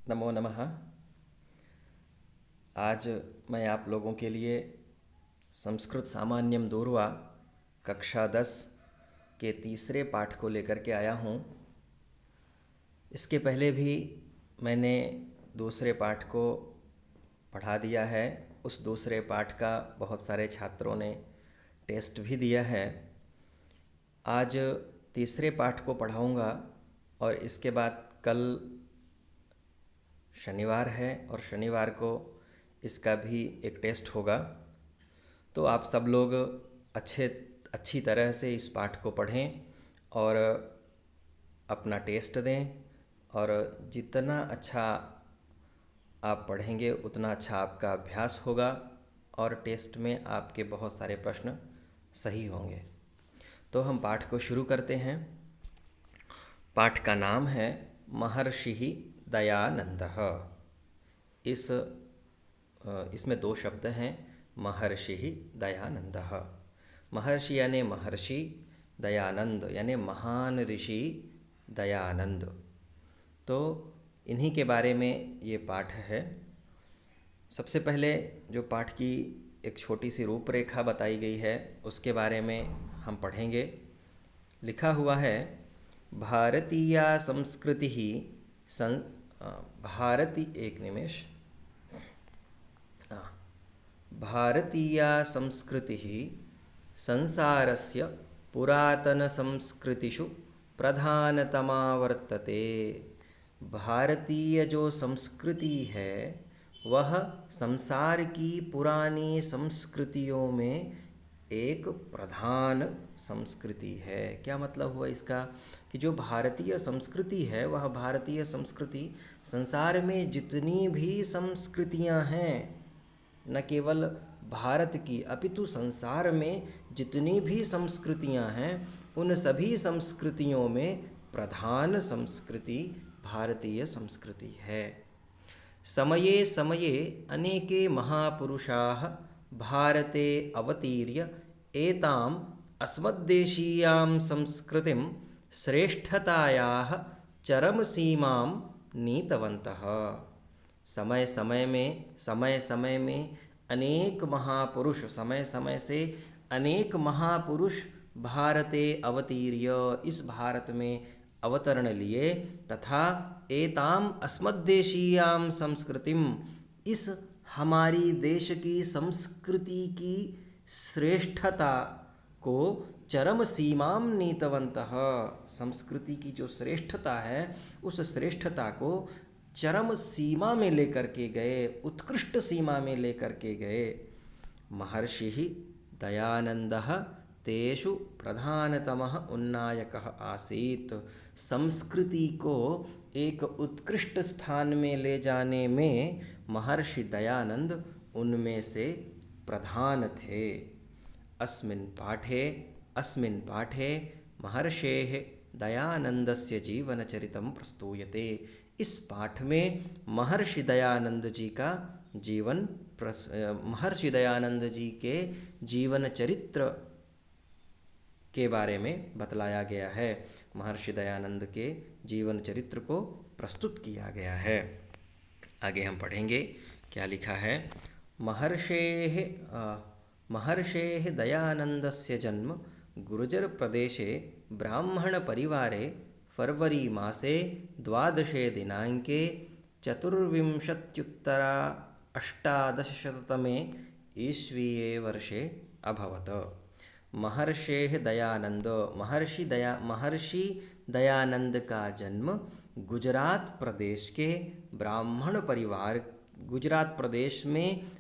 नमो नमः। आज मैं आप लोगों के लिए संस्कृत सामान्यम दूरवा कक्षा 10 के तीसरे पाठ को लेकर के आया हूँ। इसके पहले भी मैंने दूसरे पाठ को पढ़ा दिया है। उस दूसरे पाठ का बहुत सारे छात्रों ने टेस्ट भी दिया है। आज तीसरे पाठ को पढ़ाऊँगा और इसके बाद कल शनिवार है और शनिवार को इसका भी एक टेस्ट होगा। तो आप सब लोग अच्छी तरह से इस पाठ को पढ़ें और अपना टेस्ट दें। और जितना अच्छा आप पढ़ेंगे उतना अच्छा आपका अभ्यास होगा और टेस्ट में आपके बहुत सारे प्रश्न सही होंगे। तो हम पाठ को शुरू करते हैं। पाठ का नाम है महर्षि दयानंदः। इसमें दो शब्द हैं, महर्षि दयानंदः। महर्षि यानी महर्षि, दयानंद यानी महान ऋषि दयानंद। तो इन्हीं के बारे में ये पाठ है। सबसे पहले जो पाठ की एक छोटी सी रूपरेखा बताई गई है उसके बारे में हम पढ़ेंगे। लिखा हुआ है, भारतीय संस्कृति ही एक निमेष। भारतीया संस्कृति संसारस्य पुरातनसंस्कृतिषु प्रधानतमा वर्तते। भारतीय जो संस्कृति है वह संसार की पुरानी संस्कृतियों में एक प्रधान संस्कृति है। क्या मतलब हुआ इसका कि जो भारतीय संस्कृति है वह भारतीय संस्कृति संसार में जितनी भी संस्कृतियां हैं, न केवल भारत की अपितु संसार में जितनी भी संस्कृतियां हैं उन सभी संस्कृतियों में प्रधान संस्कृति भारतीय संस्कृति है। समये समये अनेके महापुरुषाः भारते अवतीर्य एताम् अस्मद्देशीयां संस्कृतिं श्रेष्ठतायाः चरमसीमां नीतवन्तः। समय समय में अनेक महापुरुष, समय समय से अनेक महापुरुष भारते अवतीर्य, इस भारत में अवतरण लिए, तथा एताम अस्मद्देशीयाम संस्कृतिम, इस हमारी देश की संस्कृति की श्रेष्ठता को चरम सीमाम नीतवन्तः, संस्कृति की जो श्रेष्ठता है उस श्रेष्ठता को चरम सीमा में लेकर के गए, उत्कृष्ट सीमा में लेकर के गए। महर्षि दयानंदः तेषु प्रधानतमः उन्नायकः आसीत्। संस्कृति को एक उत्कृष्ट स्थान में ले जाने में महर्षि दयानंद उनमें से प्रधान थे। अस्मिन् पाठे महर्षेः दयानंदस्य जीवनचरितं प्रस्तूयते। इस पाठ में महर्षि दयानंद जी का महर्षि दयानंद जी के जीवन चरित्र के बारे में बतलाया गया है। महर्षि दयानंद के जीवन चरित्र को प्रस्तुत किया गया है। आगे हम पढ़ेंगे क्या लिखा है। महर्षेः दयानंदस्य जन्म गुर्जर प्रदेशे ब्राह्मण परिवारे फरवरी मासे 12 दिनांके 24 अष्टादशशततमे ईस्वीये वर्षे अभवत्। महर्षेः दयानंद, महर्षि दयानंद का जन्म गुजरात प्रदेश में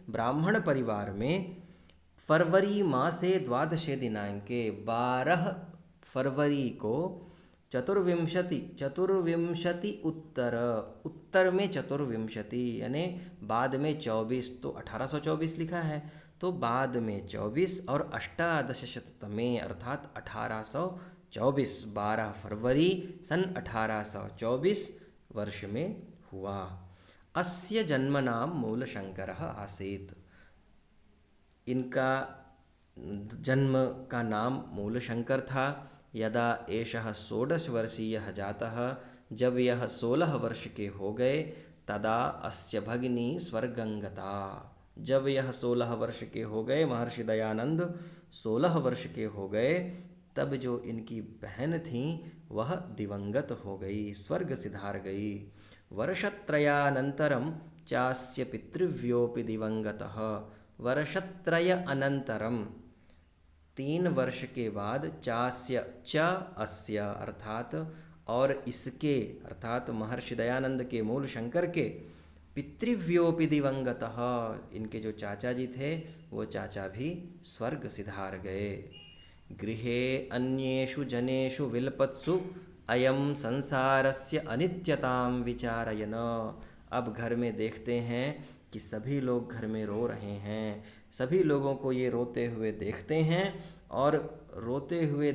ब्राह्मण परिवार में फरवरी मासे 12 दिनांके 12 फरवरी को चतुर्विंशति उत्तर में 24 यानी बाद में 24, तो 1824 लिखा है, तो बाद में 24 और अष्टादशशततमे अर्थात 1824, 12 फरवरी सन 1824 वर्ष में हुआ। अस्य जन्मनाम मूलशंकरः आसीत्। इनका जन्म का नाम मूलशंकर था। यदा एषः 16 वर्षीयः जातः, जब यह 16 वर्ष के हो गए, तदा अस्य भगिनी स्वर्गंगता। जब यह 16 वर्ष के हो गए, महर्षि दयानंद 16 वर्ष के हो गए, तब जो इनकी बहन थी वह दिवंगत हो गई, स्वर्ग सिधार गई। वर्षत्रयानंतरम चास्य पितृव्योपि दिवंगतः। वर्षत्रय अनंतरम, 3 वर्ष के बाद, चास्य च अस्य अर्थात और इसके अर्थात महर्षि दयानंद के मूल शंकर के, पितृव्योपि दिवंगतः, इनके जो चाचा जी थे वो चाचा भी स्वर्ग सिधार गए। गृहे अन्येषु जनेषु विलपत्सु अयम संसारस्य अनित्यतां विचारयन। अब घर में देखते हैं कि सभी लोग घर में रो रहे हैं, सभी लोगों को ये रोते हुए देखते हैं, और रोते हुए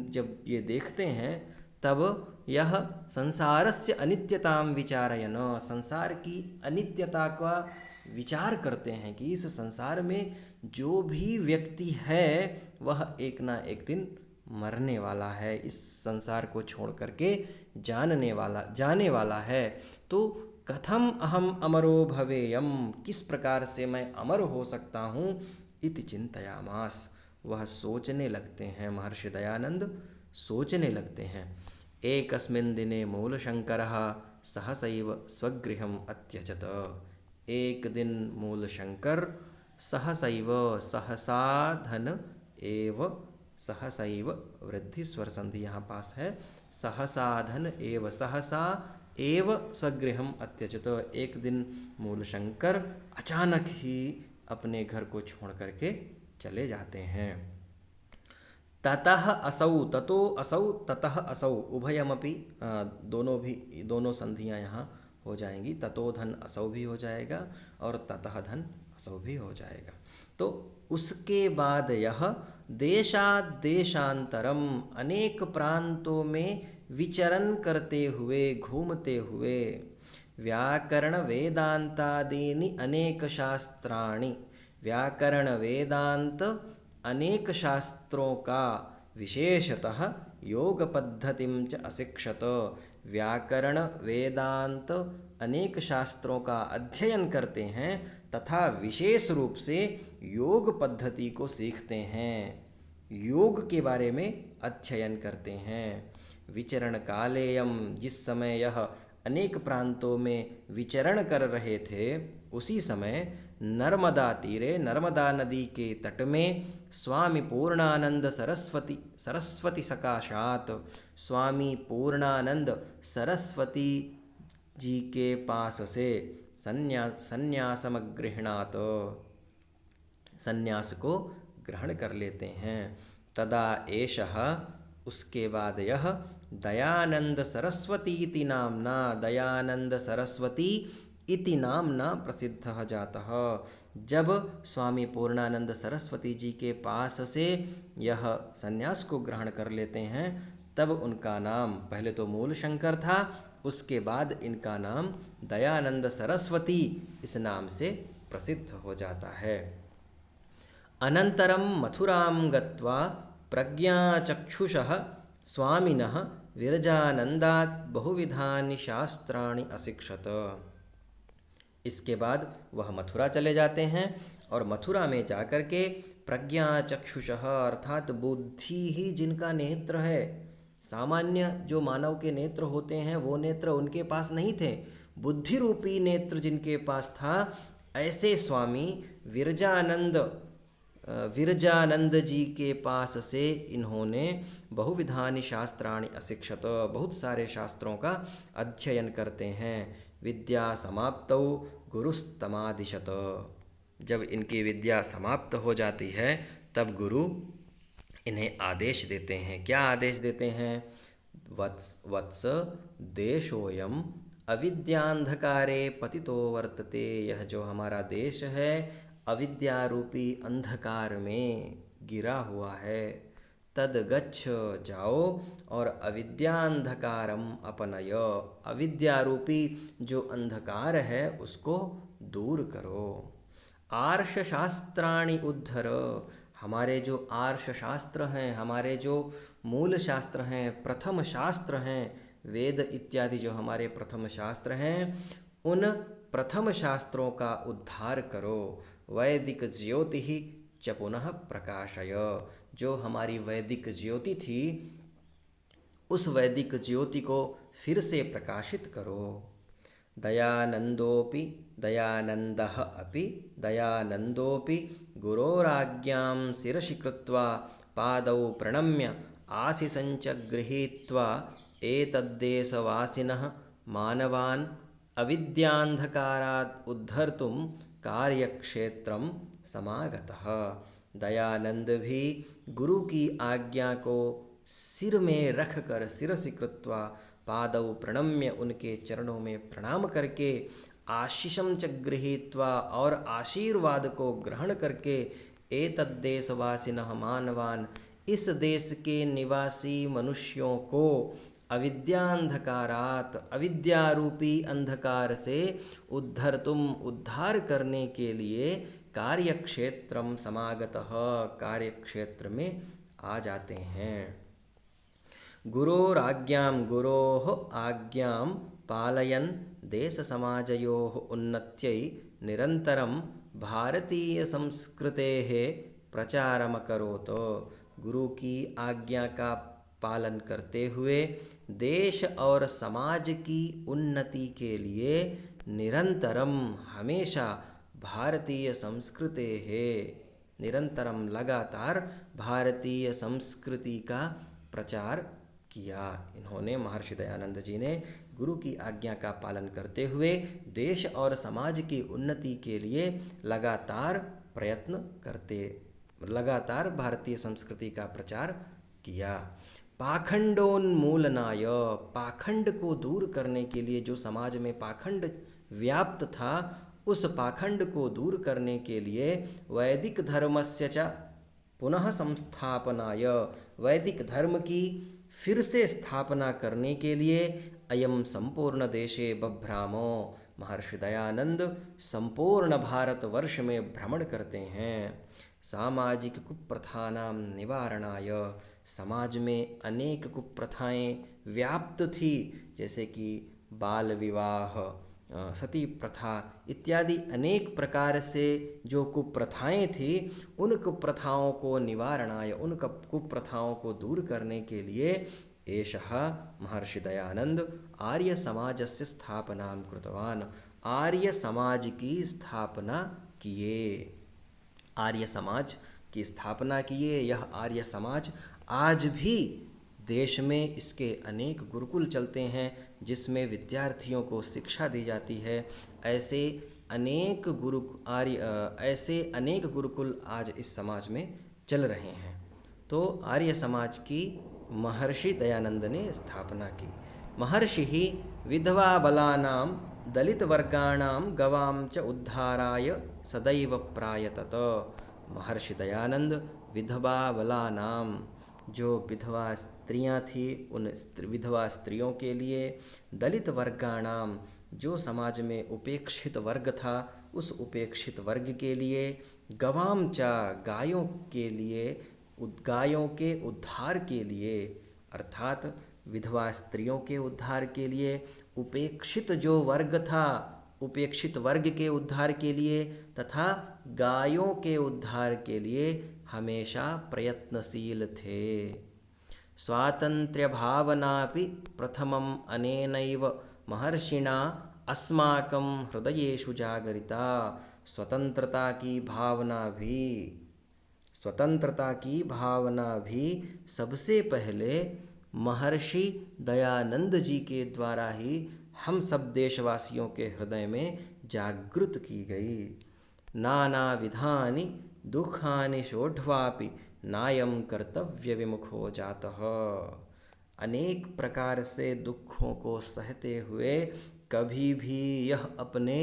जब ये देखते हैं तब यह संसारस्य अनित्यतां विचारयन, संसार की अनित्यता का विचार करते हैं कि इस संसार में जो भी व्यक्ति है वह एक ना एक दिन मरने वाला है, इस संसार को छोड़ करके जाने वाला है। तो कथम अहम अमरो भवेयम, किस प्रकार से मैं अमर हो सकता हूँ, इति चिंतयामास, वह सोचने लगते हैं, महर्षि दयानंद सोचने लगते हैं। एकस्मिन् दिने मूलशंकरः सहसैव स्वगृहम् अत्यजत। एक दिन मूलशंकर सहसैव, सहसाधन एव, सहसैव वृद्धि स्वर संधि यहाँ पास है, सहसाधन एव, सहसा एव स्वगृहम् अत्यजत। एक दिन मूलशंकर अचानक ही अपने घर को छोड़ करके चले जाते हैं। ततः असौ, ततो असौ, ततः असौ, उभयमपि, दोनों संधियाँ यहाँ हो जाएंगी। ततो धन असौ भी हो जाएगा और ततः धन असौ भी हो जाएगा। तो उसके बाद यह देशात देशांतरम, अनेक प्रांतों में विचरण करते हुए, घूमते हुए, व्याकरण वेदांतादीनि अनेक शास्त्राणि, व्याकरण वेदांत अनेक शास्त्रों का, विशेषतः योग पद्धतिं च अशिक्षत। व्याकरण वेदांत अनेक शास्त्रों का अध्ययन करते हैं तथा विशेष रूप से योग पद्धति को सीखते हैं, योग के बारे में अध्ययन करते हैं। विचरण कालेयम, जिस समय यह अनेक प्रांतों में विचरण कर रहे थे, उसी समय नर्मदा तीरे, नर्मदा नदी के तट में स्वामी पूर्णानंद सरस्वती सकाशात, स्वामी पूर्णानंद सरस्वती जी के पास से संन्यासम गृह्णात, संन्यास को ग्रहण कर लेते हैं। तदा एषः, उसके बाद यह दयानंद सरस्वती इति नामना, दयानंद सरस्वती इति नामना प्रसिद्धः जातः। जब स्वामी पूर्णानंद सरस्वती जी के पास से यह संन्यास को ग्रहण कर लेते हैं, तब उनका नाम पहले तो मूल शंकर था, उसके बाद इनका नाम दयानंद सरस्वती इस नाम से प्रसिद्ध हो जाता है। अनंतरम मथुरां गत्वा प्रज्ञाचक्षुषः स्वामिनः विरजानंदात् बहुविधानि शास्त्राणि अशिक्षत। इसके बाद वह मथुरा चले जाते हैं और मथुरा में जाकर के प्रज्ञाचक्षुषः अर्थात बुद्धि ही जिनका नेत्र है, सामान्य जो मानव के नेत्र होते हैं वो नेत्र उनके पास नहीं थे, बुद्धि रूपी नेत्र जिनके पास था, ऐसे स्वामी विरजानंद जी के पास से इन्होंने बहुविधानि शास्त्राणि अशिक्षत, बहुत सारे शास्त्रों का अध्ययन करते हैं। विद्या समाप्तौ गुरुस्तमादिशत, जब इनकी विद्या समाप्त हो जाती है तब गुरु इन्हें आदेश देते हैं। क्या आदेश देते हैं? वत्स देशोऽयम् अविद्यांधकारे पतितो वर्तते, यह जो हमारा देश है अविद्यारूपी अंधकार में गिरा हुआ है। तद गच्छ, जाओ और अविद्यांधकारम अपनय, अविद्यारूपी जो अंधकार है उसको दूर करो। आर्ष शास्त्राणि उद्धर, हमारे जो आर्ष शास्त्र हैं, हमारे जो मूल शास्त्र हैं, प्रथम शास्त्र हैं, वेद इत्यादि जो हमारे प्रथम शास्त्र हैं, उन प्रथम शास्त्रों का उद्धार करो। वैदिक ज्योति ही च पुनः प्रकाशय, जो हमारी वैदिक ज्योति थी उस वैदिक ज्योति को फिर से प्रकाशित करो। दयानंदोपि दयानंदः अपि दयानंदोपि गुरोराज्ञां शिरसि कृत्वा पादौ प्रणम्य आशिषञ्च गृहीत्वा एतद्देशवासिनः मानवान् अविद्यान्धकारात् उद्धर्तुं कार्यक्षेत्रं समागतः। दयानंद भी गुरु की आज्ञा को सिर में रख कर शिरसि कृत्वा पादौ प्रणम्य उनके चरणों में प्रणाम करके आशीषम च गृहीत्वा और आशीर्वाद को ग्रहण करके एतद्देशवासिनः मानवान् इस देश के निवासी मनुष्यों को अविद्यान्धकारात् अविद्यारूपी अंधकार से उद्धर्तुम उद्धार करने के लिए कार्यक्षेत्रम समागतः कार्यक्षेत्र में आ जाते हैं। गुरोराज्ञां गुरोः आज्ञां पालयन् देशसमाजयोः उन्नत्यै निरन्तरं भारतीयसंस्कृतेः प्रचारमकरोत्। गुरु की आज्ञा का पालन करते हुए देश और समाज की उन्नति के लिए निरंतरम हमेशा भारतीय संस्कृते है निरंतरम लगातार भारतीय संस्कृति का प्रचार किया। इन्होंने महर्षि दयानंद जी ने गुरु की आज्ञा का पालन करते हुए देश और समाज की उन्नति के लिए लगातार प्रयत्न करते लगातार भारतीय संस्कृति का प्रचार किया। पाखंडोन्मूलनाय पाखंड को दूर करने के लिए जो समाज में पाखंड व्याप्त था उस पाखंड को दूर करने के लिए वैदिक धर्मस्य च पुनः संस्थापनाय वैदिक धर्म की फिर से स्थापना करने के लिए अयम संपूर्ण देशे बभ्रामो महर्षि दयानंद संपूर्ण भारतवर्ष में भ्रमण करते हैं। सामाजिक कुप्रथानां निवारणाय समाज में अनेक कुप्रथाएं व्याप्त थी जैसे कि बाल विवाह सती प्रथा इत्यादि अनेक प्रकार से जो कुप्रथाएं थी उन कुप्रथाओं को निवारणाय उन कुप्रथाओं को दूर करने के लिए एषः महर्षि दयानंद आर्य समाजस्य स्थापनां कृतवान् आर्य समाज की स्थापना किए आर्य समाज की स्थापना किए। यह आर्य समाज आज भी देश में इसके अनेक गुरुकुल चलते हैं जिसमें विद्यार्थियों को शिक्षा दी जाती है। ऐसे अनेक गुरुकुल आज इस समाज में चल रहे हैं। तो आर्य समाज की महर्षि दयानंद ने स्थापना की। महर्षि ही विधवा बलानां दलित वर्गाणां गवां च उद्धाराय सदैव प्रायतत। महर्षि दयानंद विधवा बलानां जो विधवा स्त्रियां थी उन विधवा स्त्रियों के लिए, दलित वर्गाणाम जो समाज में उपेक्षित वर्ग था उस उपेक्षित वर्ग के लिए, गवाम चा गायों के लिए, गायों के उद्धार के लिए अर्थात विधवा स्त्रियों के उद्धार के लिए, उपेक्षित जो वर्ग था उपेक्षित वर्ग के उद्धार के लिए तथा गायों के उद्धार के लिए हमेशा प्रयत्नशील थे। स्वातंत्र्य भावनापि प्रथमम् अनेनैव महर्षिणा अस्माकं हृदयेषु जागरिता। स्वतंत्रता की भावना भी सबसे पहले महर्षि दयानंद जी के द्वारा ही हम सब देशवासियों के हृदय में जागृत की गई। नाना विधानि दुखानि सोढ्वापि नायम कर्तव्य विमुखो जातः। अनेक प्रकार से दुखों को सहते हुए कभी भी यह अपने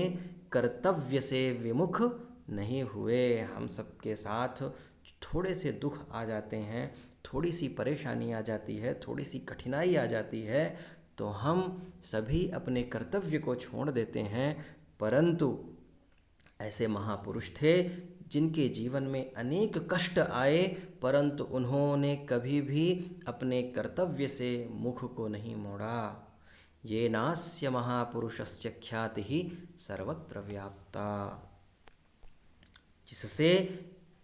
कर्तव्य से विमुख नहीं हुए। हम सबके साथ थोड़े से दुख आ जाते हैं, थोड़ी सी परेशानी आ जाती है, थोड़ी सी कठिनाई आ जाती है तो हम सभी अपने कर्तव्य को छोड़ देते हैं। परंतु ऐसे महापुरुष थे जिनके जीवन में अनेक कष्ट आए परंतु उन्होंने कभी भी अपने कर्तव्य से मुख को नहीं मोड़ा। ये नास्य महापुरुषस्य ख्याति ही सर्वत्र व्याप्ता। जिससे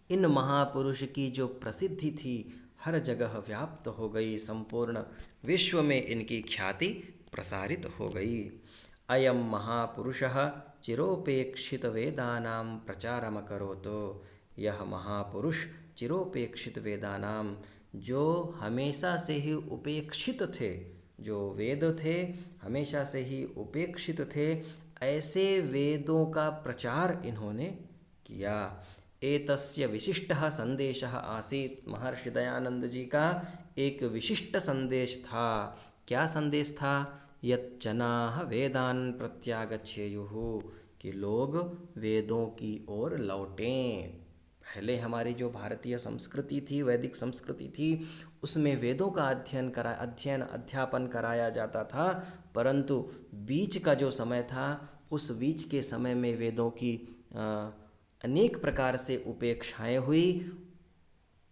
इन महापुरुष की जो प्रसिद्धि थी हर जगह व्याप्त हो गई, संपूर्ण विश्व में इनकी ख्याति प्रसारित हो गई। अयम महापुरुषः चिरोपेक्षित वेदानां प्रचारम करोतो। यह महापुरुष चिरोपेक्षित वेदानाम, जो हमेशा से ही उपेक्षित थे, जो वेद थे हमेशा से ही उपेक्षित थे, ऐसे वेदों का प्रचार इन्होंने किया। एतस्य विशिष्टः संदेशः आसीत। महर्षि दयानंद जी का एक विशिष्ट संदेश था। क्या संदेश था? यत् जनाः वेदान् प्रत्यागच्छेयुः, कि लोग वेदों की ओर लौटें। पहले हमारी जो भारतीय संस्कृति थी, वैदिक संस्कृति थी, उसमें वेदों का अध्यापन कराया जाता था, परंतु बीच का जो समय था, उस बीच के समय में वेदों की अनेक प्रकार से उपेक्षाएं हुई।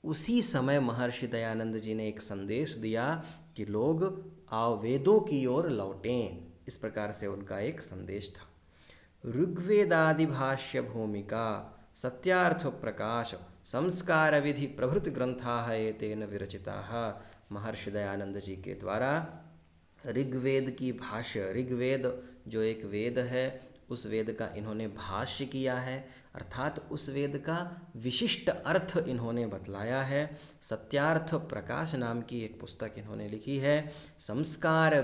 उसी समय महर्षि दयानंद जी ने एक संदेश दिया कि लोग आओ वेदों की ओर लौटें। इस प्रकार से उनका एक संदेश था। ऋग्वेदादि भाष्य भूमिका सत्यार्थ प्रकाश संस्कार विधि प्रभृति ग्रंथाः एतेन विरचिताः। महर्षि दयानंद जी के द्वारा ऋग्वेद की भाष्य, ऋग्वेद जो एक वेद है, उस वेद का इन्होंने भाष्य किया है, अर्थात उस वेद का विशिष्ट अर्थ इन्होंने बतलाया है। सत्यार्थ प्रकाश नाम की एक पुस्तक इन्होंने लिखी है। संस्कार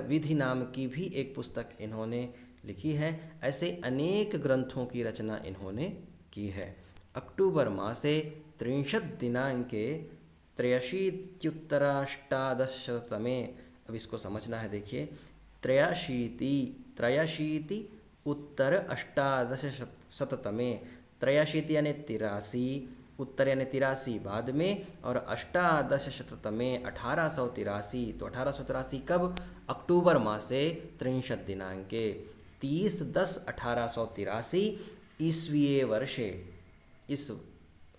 विधि नाम की भी एक पुस्तक इन्होंने लिखी है। ऐसे अनेक ग्रंथों की रचना इन्होंने की है। अक्टूबर मासे 30 दिनांके 83 अब इसको समझना है, देखिए 83 उत्तर 88 83 यानी 83, उत्तर यानी 83 बाद में, और 88 1883। तो 1883 कब? अक्टूबर मासे 30 दिनांके 30/10/1883 ईस्वीये वर्षे, इस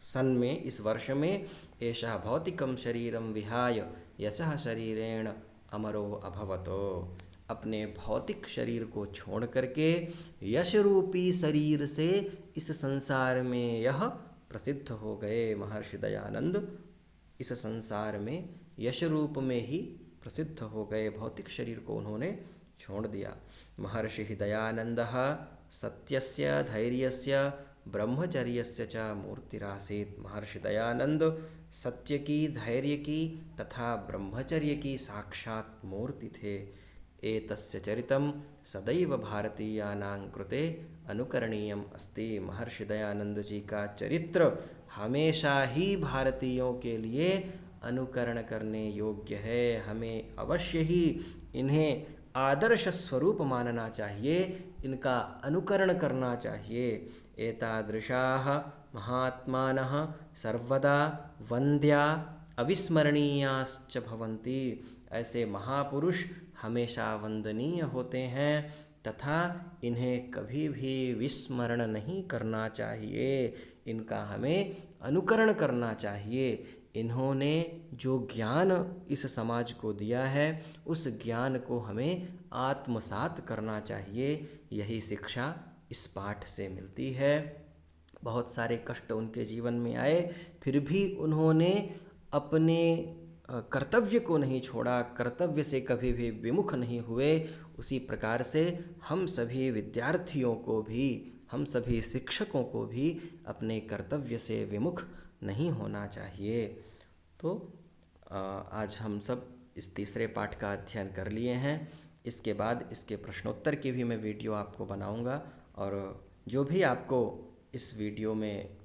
सन में, इस वर्ष में, एषः भौतिकं शरीरं विहाय यशः शरीरेण अमरो अभवतो। अपने भौतिक शरीर को छोड़ करके यश रूपी शरीर से इस संसार में यह प्रसिद्ध हो गए। महर्षि दयानंद इस संसार में यश रूप में ही प्रसिद्ध हो गए, भौतिक शरीर को उन्होंने छोड़ दिया। महर्षि दयानंदः सत्यस्य धैर्यस्य ब्रह्मचर्यस्य च मूर्तिरासीत्। महर्षि दयानंद सत्य की, धैर्य की तथा ब्रह्मचर्य की साक्षात मूर्ति थे। एतस्य चरितं सदैव भारतीयानां कृते अनुकरणीयम् अस्ति। महर्षि दयानंद जी का चरित्र हमेशा ही भारतीयों के लिए अनुकरण करने योग्य है। हमें अवश्य ही इन्हें आदर्श स्वरूप मानना चाहिए, इनका अनुकरण करना चाहिए। एतादृशाः महात्मानः सर्वदा वन्द्या अविस्मरणीयाश्च भवन्ति। ऐसे महापुरुष हमेशा वंदनीय होते हैं तथा इन्हें कभी भी विस्मरण नहीं करना चाहिए, इनका हमें अनुकरण करना चाहिए। इन्होंने जो ज्ञान इस समाज को दिया है, उस ज्ञान को हमें आत्मसात करना चाहिए। यही शिक्षा इस पाठ से मिलती है। बहुत सारे कष्ट उनके जीवन में आए, फिर भी उन्होंने अपने कर्तव्य को नहीं छोड़ा, कर्तव्य से कभी भी विमुख नहीं हुए। उसी प्रकार से हम सभी विद्यार्थियों को भी, हम सभी शिक्षकों को भी अपने कर्तव्य से विमुख नहीं होना चाहिए। तो आज हम सब इस तीसरे पाठ का अध्ययन कर लिए हैं। इसके बाद इसके प्रश्नोत्तर की भी मैं वीडियो आपको बनाऊंगा, और जो भी आपको इस वीडियो में,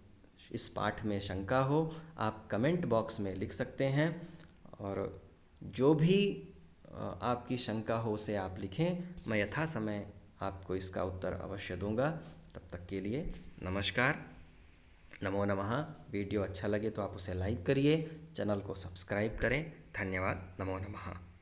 इस पाठ में शंका हो, आप कमेंट बॉक्स में लिख सकते हैं, और जो भी आपकी शंका हो उसे आप लिखें। मैं यथा समय आपको इसका उत्तर अवश्य दूंगा। तब तक के लिए नमस्कार, नमो नमः। वीडियो अच्छा लगे तो आप उसे लाइक करिए, चैनल को सब्सक्राइब करें। धन्यवाद। नमो नमः।